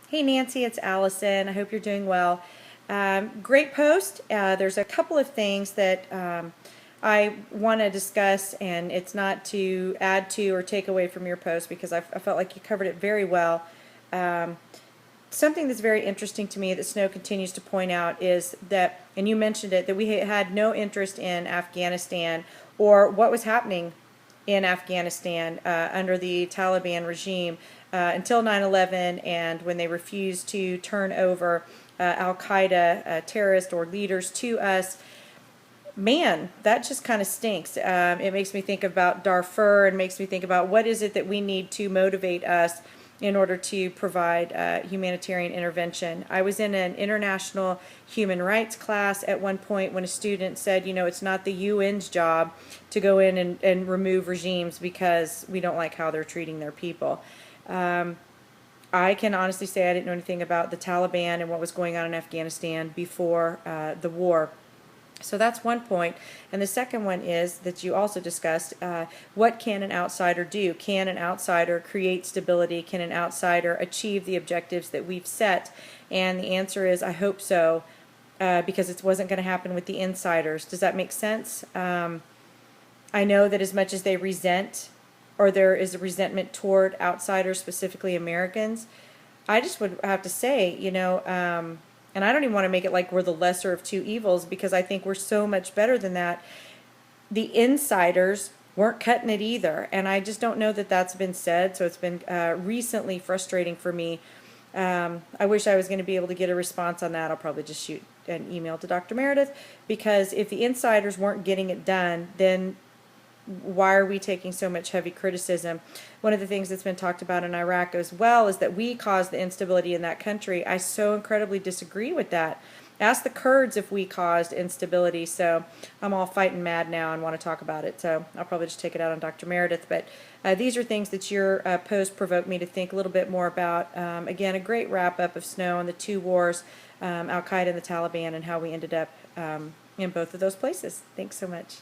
Hey Nancy, it's Allison. I hope you're doing well. Great post. There's a couple of things that I want to discuss, and it's not to add to or take away from your post because I felt like you covered it very well. Something that's very interesting to me that Snow continues to point out is that, and you mentioned it, that we had no interest in Afghanistan or what was happening in Afghanistan under the Taliban regime until 9/11, and when they refused to turn over Al Qaeda terrorists or leaders to us. Man, that just kind of stinks. It makes me think about Darfur and makes me think about what is it that we need to motivate us in order to provide humanitarian intervention. I was in an international human rights class at one point when a student said, you know, it's not the UN's job to go in and remove regimes because we don't like how they're treating their people. I can honestly say I didn't know anything about the Taliban and what was going on in Afghanistan before the war. So that's one point. And the second one is that you also discussed, what can an outsider do? Can an outsider create stability? Can an outsider achieve the objectives that we've set? And the answer is, I hope so, because it wasn't going to happen with the insiders. Does that make sense? I know that as much as they resent, or there is a resentment toward outsiders, specifically Americans, I just would have to say, and I don't even want to make it like we're the lesser of two evils because I think we're so much better than that. The insiders weren't cutting it either, and I just don't know that that's been said, so it's been recently frustrating for me. I wish I was going to be able to get a response on that. I'll probably just shoot an email to Dr. Meredith, because if the insiders weren't getting it done, then why are we taking so much heavy criticism? One of the things that's been talked about in Iraq as well is that we caused the instability in that country. I so incredibly disagree with that. Ask the Kurds if we caused instability. So I'm all fighting mad now and want to talk about it. So I'll probably just take it out on Dr. Meredith. But these are things that your post provoked me to think a little bit more about. Again, a great wrap up of Snow on the two wars, Al Qaeda and the Taliban, and how we ended up in both of those places. Thanks so much.